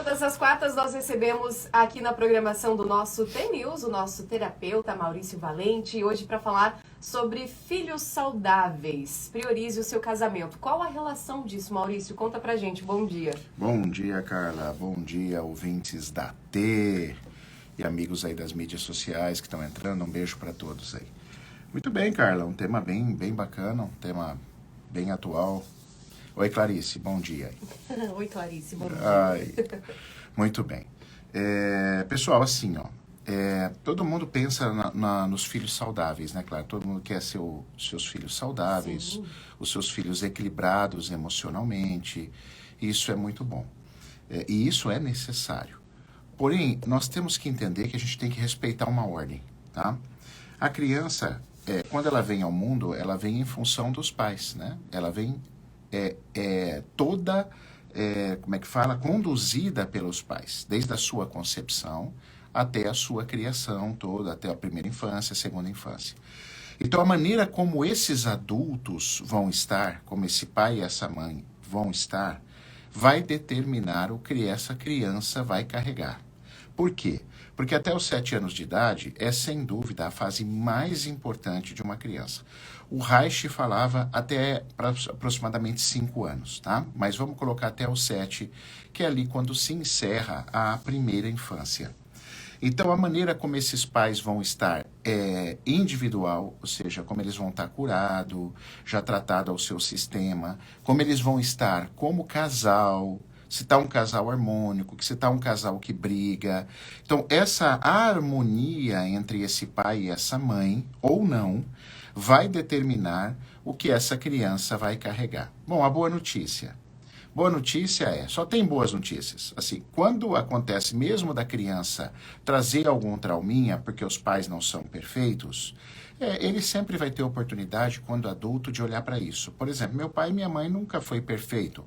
Todas as quartas nós recebemos aqui na programação do nosso T-News, o nosso terapeuta Maurício Valente, hoje para falar sobre filhos saudáveis. Priorize o seu casamento. Qual a relação disso, Maurício? Conta pra gente. Bom dia. Bom dia, Carla. Bom dia, ouvintes da T e amigos aí das mídias sociais que estão entrando. Um beijo para todos aí. Muito bem, Carla. Um tema bem bacana, um tema bem atual. Oi, Clarice. Bom dia. Oi, Clarice. Bom dia. Ai, muito bem. Pessoal, assim, ó. Todo mundo pensa nos filhos saudáveis, né, claro? Todo mundo quer seus filhos saudáveis, Sim. os seus filhos equilibrados emocionalmente. Isso é muito bom. E isso é necessário. Porém, nós temos que entender que a gente tem que respeitar uma ordem, tá? A criança, quando ela vem ao mundo, ela vem em função dos pais, né? Ela vem toda, como é que fala? Conduzida pelos pais, desde a sua concepção até a sua criação toda, até a primeira infância, a segunda infância. Então, a maneira como esses adultos vão estar, como esse pai e essa mãe vão estar, vai determinar o que essa criança vai carregar. Por quê? Porque até os 7 anos de idade é, sem dúvida, a fase mais importante de uma criança. O Reich falava até aproximadamente 5 anos, tá? Mas vamos colocar até os 7, que é ali quando se encerra a primeira infância. Então, a maneira como esses pais vão estar é individual, ou seja, como eles vão estar curados, já tratado ao seu sistema, como eles vão estar como casal, se está um casal harmônico, se está um casal que briga. Então, essa harmonia entre esse pai e essa mãe, ou não, vai determinar o que essa criança vai carregar. Bom, a boa notícia. Boa notícia só tem boas notícias. Assim, quando acontece mesmo da criança trazer algum trauminha, porque os pais não são perfeitos, ele sempre vai ter oportunidade, quando adulto, de olhar para isso. Por exemplo, meu pai e minha mãe nunca foi perfeito.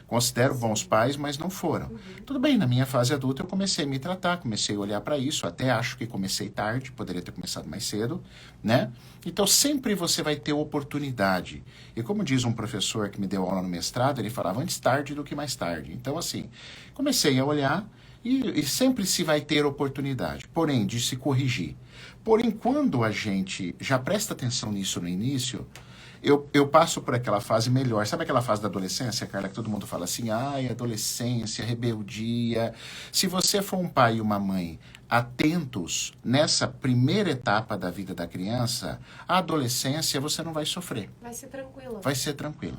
Considero bons pais, mas não foram. Tudo bem, na minha fase adulta eu comecei a me tratar, comecei a olhar para isso, até acho que comecei tarde, poderia ter começado mais cedo, né? Então sempre você vai ter oportunidade. E como diz um professor que me deu aula no mestrado, ele falava antes tarde do que mais tarde. Então assim, comecei a olhar e sempre se vai ter oportunidade, porém de se corrigir. Porém, quando a gente já presta atenção nisso no início, eu passo por aquela fase melhor. Sabe aquela fase da adolescência, Carla, que todo mundo fala assim, ai, adolescência, rebeldia. Se você for um pai e uma mãe atentos nessa primeira etapa da vida da criança, a adolescência você não vai sofrer. Vai ser tranquila. Vai ser tranquilo.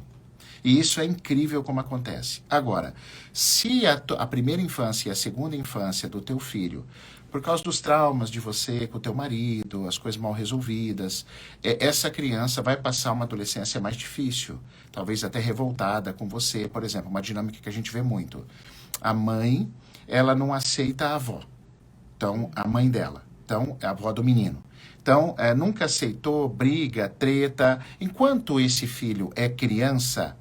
E isso é incrível como acontece. Agora, se a primeira infância e a segunda infância do teu filho, por causa dos traumas de você com o teu marido, as coisas mal resolvidas, essa criança vai passar uma adolescência mais difícil, talvez até revoltada com você. Por exemplo, uma dinâmica que a gente vê muito. A mãe, ela não aceita a avó. Então, a mãe dela. Então, é a avó do menino. Então, nunca aceitou, briga, treta. Enquanto esse filho é criança,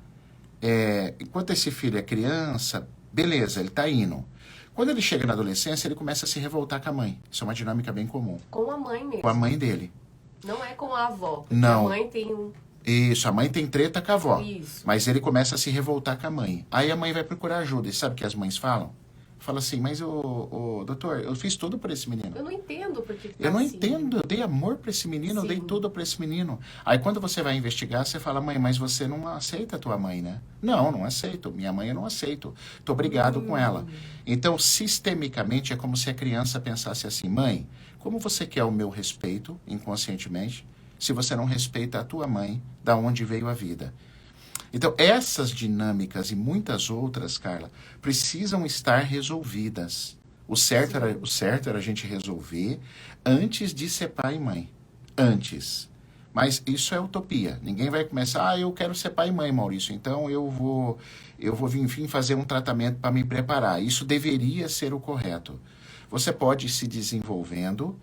beleza, ele tá indo. Quando ele chega na adolescência, ele começa a se revoltar com a mãe. Isso é uma dinâmica bem comum. Com a mãe mesmo. Com a mãe dele. Não é com a avó. Porque Não. A mãe tem um... Isso, a mãe tem treta com a avó. Isso. Mas ele começa a se revoltar com a mãe. Aí a mãe vai procurar ajuda. E sabe o que as mães falam? Fala assim, mas doutor, eu fiz tudo por esse menino. Eu não entendo porque tá Eu não assim. entendo, eu dei amor para esse menino, eu dei Sim. tudo para esse menino. Aí quando você vai investigar, você fala, mãe, mas você não aceita a tua mãe, né? Não aceito. Minha mãe eu não aceito. Tô brigado com ela. Então, sistemicamente, é como se a criança pensasse assim, mãe, como você quer o meu respeito, inconscientemente, se você não respeita a tua mãe, da onde veio a vida? Então, essas dinâmicas e muitas outras, Carla, precisam estar resolvidas. O certo era a gente resolver antes de ser pai e mãe. Antes. Mas isso é utopia. Ninguém vai começar, eu quero ser pai e mãe, Maurício, então eu vou vir fazer um tratamento para me preparar. Isso deveria ser o correto. Você pode ir se desenvolvendo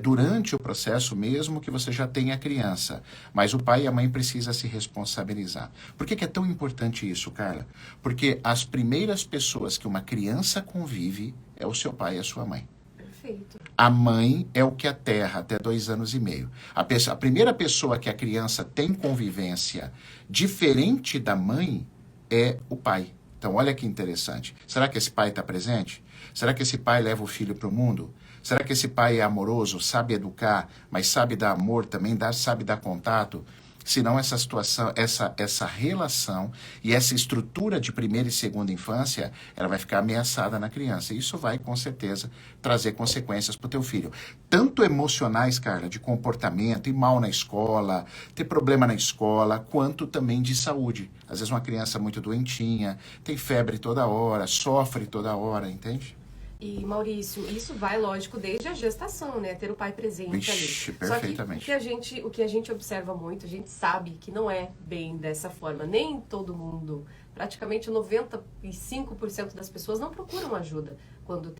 durante o processo, mesmo que você já tenha criança. Mas o pai e a mãe precisam se responsabilizar. Por que é tão importante isso, Carla? Porque as primeiras pessoas que uma criança convive é o seu pai e a sua mãe. Perfeito. A mãe é o que aterra até 2 anos e meio. A primeira pessoa que a criança tem convivência diferente da mãe é o pai. Então, olha que interessante. Será que esse pai está presente? Será que esse pai leva o filho para o mundo? Será que esse pai é amoroso, sabe educar, mas sabe dar amor também, sabe dar contato? Senão essa situação, essa relação e essa estrutura de primeira e segunda infância, ela vai ficar ameaçada na criança. E isso vai, com certeza, trazer consequências para o teu filho. Tanto emocionais, Carla, de comportamento, ir mal na escola, ter problema na escola, quanto também de saúde. Às vezes uma criança muito doentinha, tem febre toda hora, sofre toda hora, entende? E, Maurício, isso vai, lógico, desde a gestação, né? Ter o pai presente Vixe, ali. perfeitamente. Só que o que a gente observa muito, a gente sabe que não é bem dessa forma. Nem todo mundo, praticamente 95% das pessoas não procuram ajuda quando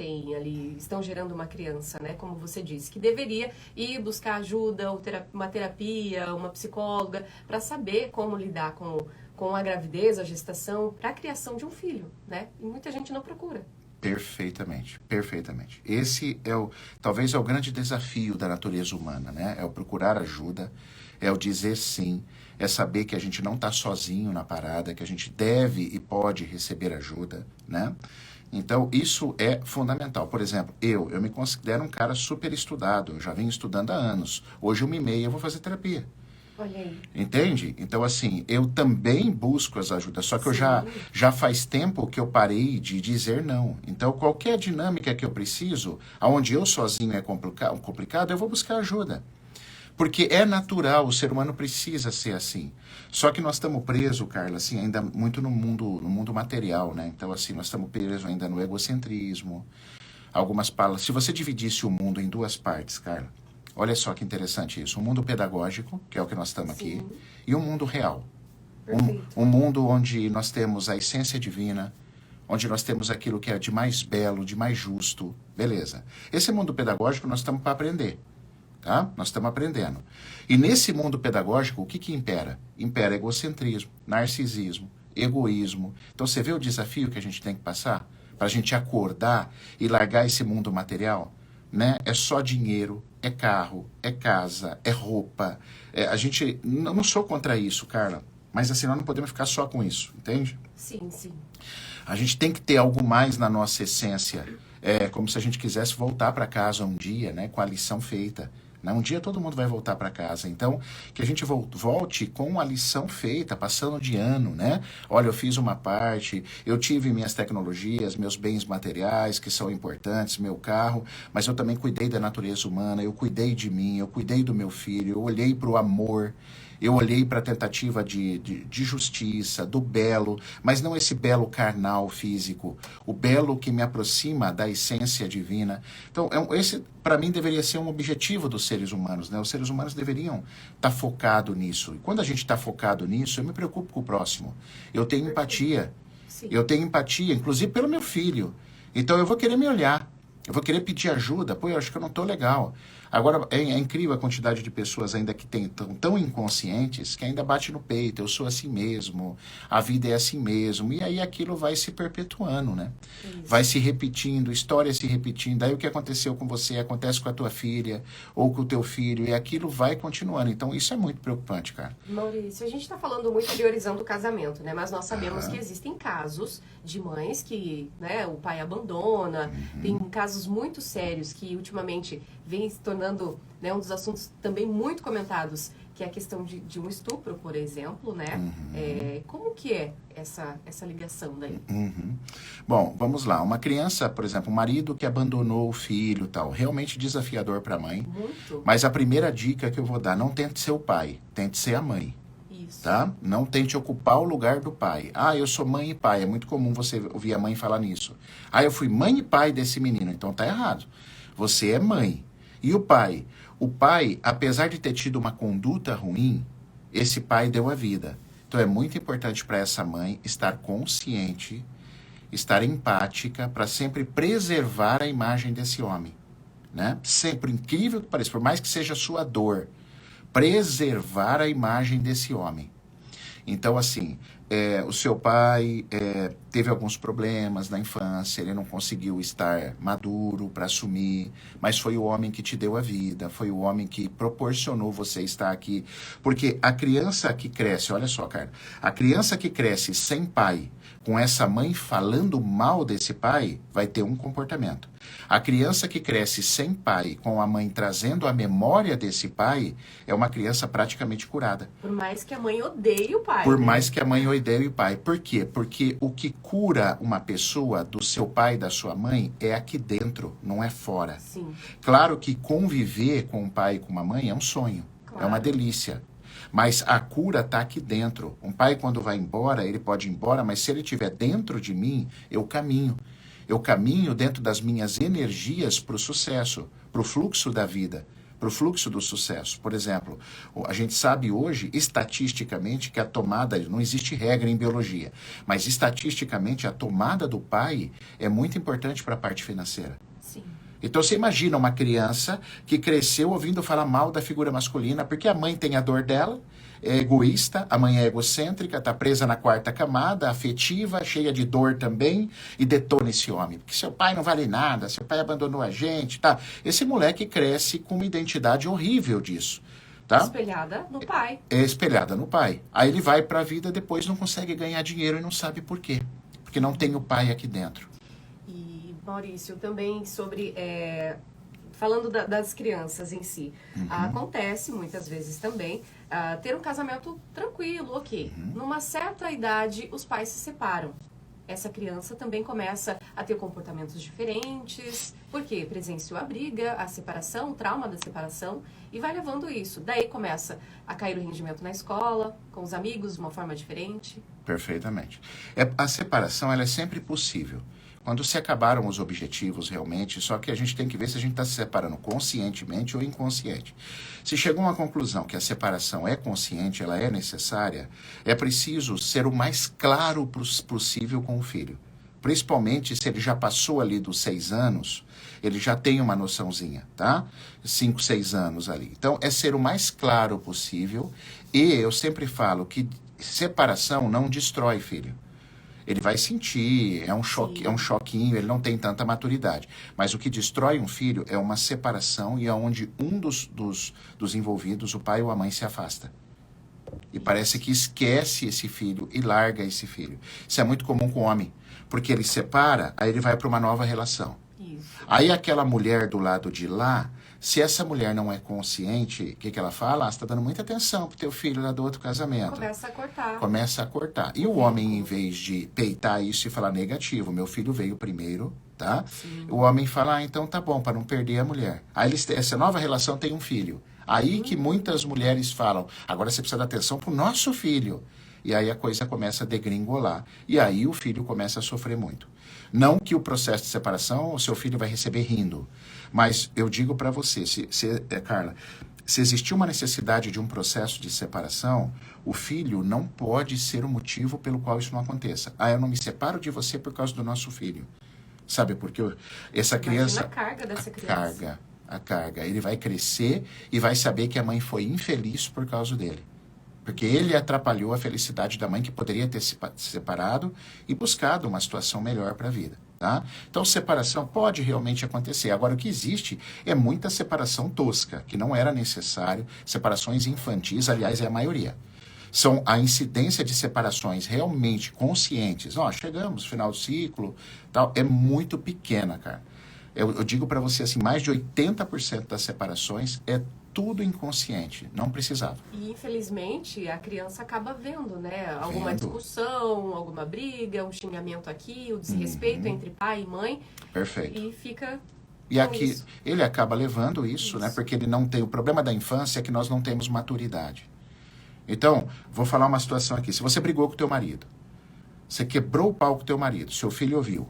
estão gerando uma criança, né? Como você disse, que deveria ir buscar ajuda, uma terapia, uma psicóloga, para saber como lidar com a gravidez, a gestação, para a criação de um filho, né? E muita gente não procura. Perfeitamente, perfeitamente. Esse talvez é o grande desafio da natureza humana, né? É o procurar ajuda, é o dizer sim, é saber que a gente não está sozinho na parada, que a gente deve e pode receber ajuda, né? Então, isso é fundamental. Por exemplo, eu me considero um cara super estudado, eu já venho estudando há anos. Hoje, 1h30, eu vou fazer terapia. Olha aí. Entende? Então, assim, eu também busco as ajudas, só que eu já faz tempo que eu parei de dizer não. Então, qualquer dinâmica que eu preciso, onde eu sozinho é complicado, eu vou buscar ajuda. Porque é natural, o ser humano precisa ser assim. Só que nós estamos presos, Carla, assim, ainda muito no mundo material, né? Então, assim, nós estamos presos ainda no egocentrismo. Algumas palavras. Se você dividisse o mundo em duas partes, Carla, olha só que interessante isso. Um mundo pedagógico, que é o que nós estamos aqui, e um mundo real. Um mundo onde nós temos a essência divina, onde nós temos aquilo que é de mais belo, de mais justo. Beleza. Esse mundo pedagógico nós estamos para aprender. Tá? Nós estamos aprendendo. E nesse mundo pedagógico, o que impera? Impera egocentrismo, narcisismo, egoísmo. Então você vê o desafio que a gente tem que passar para a gente acordar e largar esse mundo material? Né? É só dinheiro, é carro, é casa, é roupa. A gente, não sou contra isso, Carla, mas assim, nós não podemos ficar só com isso, entende? Sim, sim. A gente tem que ter algo mais na nossa essência. É como se a gente quisesse voltar para casa um dia, né, com a lição feita. Né? Um dia todo mundo vai voltar para casa. Então, que a gente volte com a lição feita, passando de ano, né? Olha, eu fiz uma parte, eu tive minhas tecnologias, meus bens materiais, que são importantes, meu carro, mas eu também cuidei da natureza humana, eu cuidei de mim, eu cuidei do meu filho, eu olhei para o amor, eu olhei para a tentativa de justiça, do belo, mas não esse belo carnal físico, o belo que me aproxima da essência divina. Então, esse, para mim, deveria ser um objetivo dos seres humanos, né? Os seres humanos deveriam estar focados nisso. E quando a gente está focado nisso, eu me preocupo com o próximo. Eu tenho empatia. Sim. Eu tenho empatia, inclusive pelo meu filho. Então, eu vou querer me olhar. Eu vou querer pedir ajuda. Pô, eu acho que eu não estou legal. Agora, é incrível a quantidade de pessoas ainda que estão tão inconscientes que ainda bate no peito. Eu sou assim mesmo, a vida é assim mesmo. E aí aquilo vai se perpetuando, né? Isso. Vai se repetindo, história se repetindo. Aí o que aconteceu com você acontece com a tua filha ou com o teu filho. E aquilo vai continuando. Então, isso é muito preocupante, cara. Maurício, a gente está falando muito priorizando o casamento, né? Mas nós sabemos que existem casos de mães que, né, o pai abandona. Tem casos muito sérios que ultimamente vem se tornando, né, um dos assuntos também muito comentados, que é a questão de um estupro, por exemplo, né? Como que é essa ligação daí? Bom, vamos lá. Uma criança, por exemplo, um marido que abandonou o filho e tal, realmente desafiador para a mãe. Muito. Mas a primeira dica que eu vou dar, não tente ser o pai, tente ser a mãe. Isso. Tá? Não tente ocupar o lugar do pai. Ah, eu sou mãe e pai. É muito comum você ouvir a mãe falar nisso. Ah, eu fui mãe e pai desse menino. Então tá errado. Você é mãe. E o pai? O pai, apesar de ter tido uma conduta ruim, esse pai deu a vida. Então é muito importante para essa mãe estar consciente, estar empática, para sempre preservar a imagem desse homem. Né? Sempre, incrível que pareça, por mais que seja a sua dor, preservar a imagem desse homem. Então, assim, o seu pai teve alguns problemas na infância, ele não conseguiu estar maduro para assumir, mas foi o homem que te deu a vida, foi o homem que proporcionou você estar aqui. Porque a criança que cresce, olha só, cara, a criança que cresce sem pai, com essa mãe falando mal desse pai, vai ter um comportamento. A criança que cresce sem pai, com a mãe trazendo a memória desse pai, é uma criança praticamente curada. Por mais que a mãe odeie o pai. Por né? mais que a mãe odeie o pai. Por quê? Porque o que cura uma pessoa do seu pai e da sua mãe é aqui dentro, não é fora. Sim. Claro que conviver com um pai e com uma mãe é um sonho, Claro. é uma delícia. Mas a cura está aqui dentro. Um pai, quando vai embora, ele pode ir embora, mas se ele estiver dentro de mim, eu caminho. Eu caminho dentro das minhas energias para o sucesso, para o fluxo da vida, para o fluxo do sucesso. Por exemplo, a gente sabe hoje, estatisticamente, que a tomada, não existe regra em biologia, mas estatisticamente a tomada do pai é muito importante para a parte financeira. Sim. Então você imagina uma criança que cresceu ouvindo falar mal da figura masculina, porque a mãe tem a dor dela, é egoísta, a mãe é egocêntrica, está presa na quarta camada, afetiva, cheia de dor também, e detona esse homem. Porque seu pai não vale nada, seu pai abandonou a gente, tá? Esse moleque cresce com uma identidade horrível disso, tá? Espelhada no pai. É espelhada no pai. Aí ele vai para a vida, depois não consegue ganhar dinheiro e não sabe por quê. Porque não tem o pai aqui dentro. E, Maurício, também sobre... falando das crianças em si, acontece muitas vezes também ter um casamento tranquilo, ok. Numa certa idade, os pais se separam. Essa criança também começa a ter comportamentos diferentes, porque presenciou a briga, a separação, o trauma da separação, e vai levando isso. Daí começa a cair o rendimento na escola, com os amigos, de uma forma diferente. Perfeitamente. A separação ela é sempre possível. Quando se acabaram os objetivos realmente, só que a gente tem que ver se a gente está se separando conscientemente ou inconsciente. Se chegou a uma conclusão que a separação é consciente, ela é necessária, é preciso ser o mais claro possível com o filho. Principalmente se ele já passou ali dos 6 anos, ele já tem uma noçãozinha, tá? 5, 6 anos ali. Então, é ser o mais claro possível. E eu sempre falo que separação não destrói filho. Ele vai sentir, é um choque, é um choquinho, ele não tem tanta maturidade. Mas o que destrói um filho é uma separação e é onde um dos envolvidos, o pai ou a mãe, se afasta. E parece que esquece esse filho e larga esse filho. Isso é muito comum com o homem, porque ele separa, aí ele vai para uma nova relação. Isso. Aí aquela mulher do lado de lá, se essa mulher não é consciente, o que ela fala? Você está dando muita atenção pro teu filho lá do outro casamento. Começa a cortar. Começa a cortar. E o homem, em vez de peitar isso e falar negativo, meu filho veio primeiro, tá? Sim. O homem fala, então tá bom, para não perder a mulher. Aí essa nova relação tem um filho. Aí que muitas mulheres falam, agora você precisa dar atenção pro nosso filho. E aí a coisa começa a degringolar. E aí o filho começa a sofrer muito. Não que o processo de separação o seu filho vai receber rindo. Mas eu digo para você, Carla, se existir uma necessidade de um processo de separação, o filho não pode ser o motivo pelo qual isso não aconteça. Ah, eu não me separo de você por causa do nosso filho. Sabe por quê? Essa criança... Imagina a carga dessa criança. A carga. Ele vai crescer e vai saber que a mãe foi infeliz por causa dele. Porque ele atrapalhou a felicidade da mãe, que poderia ter se separado e buscado uma situação melhor para a vida. Tá? Então, separação pode realmente acontecer. Agora, o que existe é muita separação tosca, que não era necessário. Separações infantis, aliás, é a maioria. São a incidência de separações realmente conscientes. Chegamos, final do ciclo, tal, é muito pequena, cara. Eu digo para você assim, mais de 80% das separações é tudo inconsciente, não precisava. E infelizmente a criança acaba vendo, né? Alguma Vendo. discussão, alguma briga, um xingamento aqui, o desrespeito entre pai e mãe. Perfeito. E fica. E com aqui isso. ele acaba levando isso, né? Porque ele não tem. O problema da infância é que nós não temos maturidade. Então, vou falar uma situação aqui. Se você brigou com o teu marido, você quebrou o pau com o teu marido, seu filho ouviu.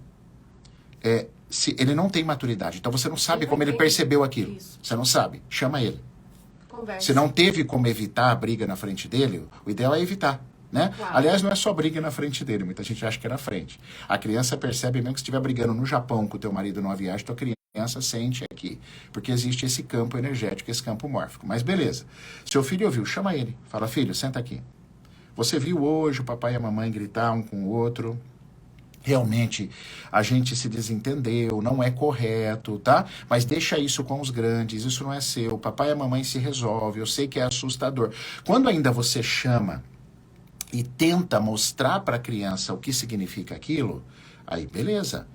Se ele não tem maturidade, então você não sabe como ele percebeu aquilo. Isso. Você não sabe. Chama ele. Conversa. Se não teve como evitar a briga na frente dele, o ideal é evitar, né? Claro. Aliás, não é só briga na frente dele, muita gente acha que é na frente. A criança percebe mesmo que se estiver brigando no Japão com o teu marido numa viagem, tua criança sente aqui, porque existe esse campo energético, esse campo mórfico. Mas beleza. Seu filho ouviu, chama ele. Fala, filho, senta aqui. você viu hoje o papai e a mamãe gritar um com o outro. Realmente, a gente se desentendeu, não é correto, tá? Mas deixa isso com os grandes, isso não é seu. Papai e a mamãe se resolve, eu sei que é assustador. Quando ainda você chama e tenta mostrar para a criança o que significa aquilo, aí beleza,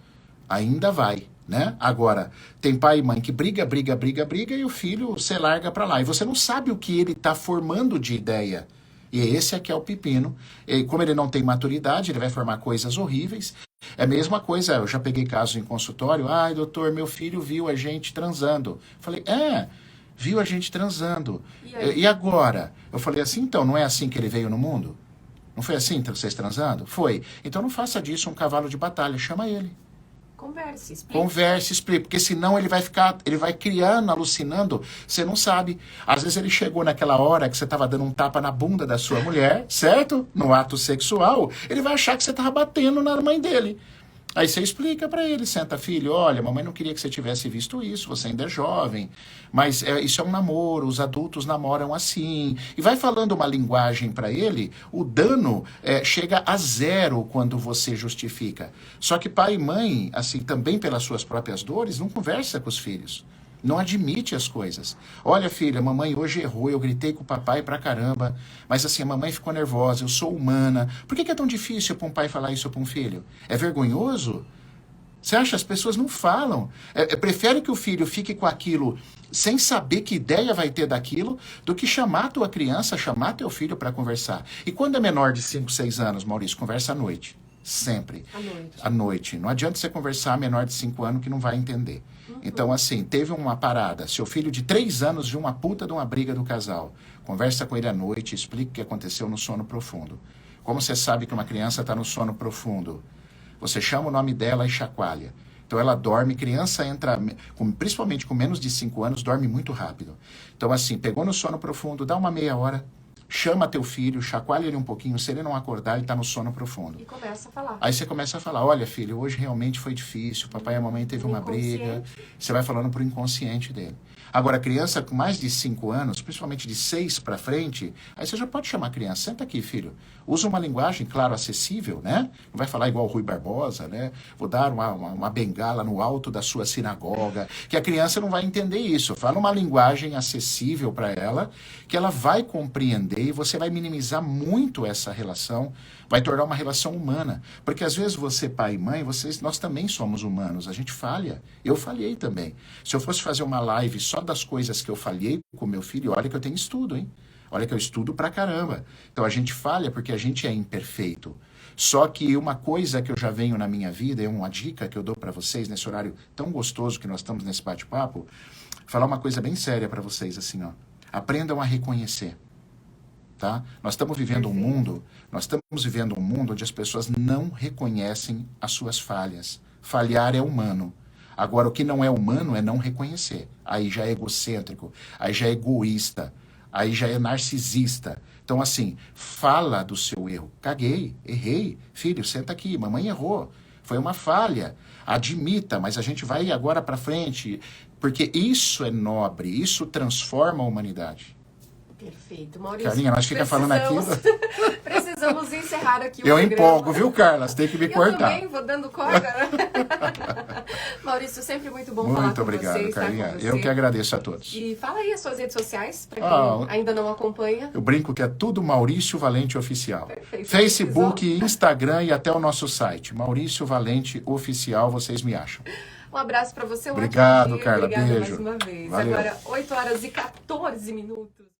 ainda vai, né? Agora, tem pai e mãe que briga e o filho você larga para lá. E você não sabe o que ele está formando de ideia. E esse aqui é o pepino. E como ele não tem maturidade, ele vai formar coisas horríveis. É a mesma coisa, eu já peguei casos em consultório. Ai, doutor, meu filho viu a gente transando. Falei, viu a gente transando. E agora? Eu falei assim, então, não é assim que ele veio no mundo? Não foi assim, vocês transando? Foi. Então não faça disso um cavalo de batalha, chama ele. Converse, explique. Converse, explique, porque senão ele vai criando, alucinando, você não sabe. Às vezes ele chegou naquela hora que você estava dando um tapa na bunda da sua mulher, certo? No ato sexual, ele vai achar que você estava batendo na mãe dele. Aí você explica para ele, senta, filho, olha, mamãe não queria que você tivesse visto isso, você ainda é jovem, mas isso é um namoro, os adultos namoram assim. E vai falando uma linguagem para ele, o dano chega a zero quando você justifica. Só que pai e mãe, assim, também pelas suas próprias dores, não conversa com os filhos. Não admite as coisas. Olha, filha, mamãe hoje errou, eu gritei com o papai pra caramba, mas assim, a mamãe ficou nervosa, eu sou humana. Por que é tão difícil para um pai falar isso para um filho? É vergonhoso? Você acha? As pessoas não falam. Prefere que o filho fique com aquilo sem saber que ideia vai ter daquilo, do que chamar a tua criança, chamar teu filho para conversar. E quando é menor de 5, 6 anos, Maurício, conversa à noite. Sempre. À noite. Não adianta você conversar menor de 5 anos que não vai entender. Então, assim, teve uma parada. Seu filho de 3 anos viu uma puta de uma briga do casal. Conversa com ele à noite, explica o que aconteceu no sono profundo. Como você sabe que uma criança está no sono profundo? Você chama o nome dela e chacoalha. Então ela dorme, criança entra, principalmente com menos de 5 anos, dorme muito rápido. Então, assim, pegou no sono profundo, dá uma meia hora, chama teu filho, chacoalha ele um pouquinho, se ele não acordar, ele está no sono profundo. E começa a falar. Aí você começa a falar, olha filho, hoje realmente foi difícil, papai e a mamãe teve uma briga. Você vai falando pro inconsciente dele. Agora, criança com mais de 5 anos, principalmente de 6 para frente, aí você já pode chamar a criança, senta aqui filho, usa uma linguagem, claro, acessível, né? Não vai falar igual o Rui Barbosa, né? Vou dar uma bengala no alto da sua sinagoga, que a criança não vai entender isso. Fala uma linguagem acessível para ela, que ela vai compreender e você vai minimizar muito essa relação, vai tornar uma relação humana. Porque às vezes você, pai e mãe, nós também somos humanos, a gente falha. Eu falhei também. Se eu fosse fazer uma live só das coisas que eu falhei com meu filho, olha que eu tenho estudo, hein? Olha que eu estudo pra caramba. Então a gente falha porque a gente é imperfeito. Só que uma coisa que eu já venho na minha vida, é uma dica que eu dou para vocês nesse horário tão gostoso que nós estamos nesse bate-papo, falar uma coisa bem séria para vocês, assim, ó. Aprendam a reconhecer. Tá? Nós estamos vivendo um mundo onde as pessoas não reconhecem as suas falhas. Falhar é humano. Agora, o que não é humano é não reconhecer. Aí já é egocêntrico, aí já é egoísta, aí já é narcisista. Então, assim, fala do seu erro. Caguei, errei. Filho, senta aqui, mamãe errou. Foi uma falha. Admita, mas a gente vai agora para frente. Porque isso é nobre, isso transforma a humanidade. Perfeito, Maurício. Carlinha, nós fica falando aqui. Precisamos encerrar aqui o Eu programa. empolgo, viu, Carla? Você tem que me cortar. Eu também vou dando corda, né? Maurício, sempre muito bom falar com obrigado, você, Carlinha. estar com você. Eu que agradeço a todos. E fala aí as suas redes sociais, para quem ainda não acompanha. Eu brinco que é tudo Maurício Valente Oficial. Perfeito. Facebook, Instagram e até o nosso site. Maurício Valente Oficial, vocês me acham. Um abraço para você. Obrigado, ótimo dia. Carla. Obrigada Beijo. mais uma vez. Valeu. Agora, 8 horas e 14 minutos.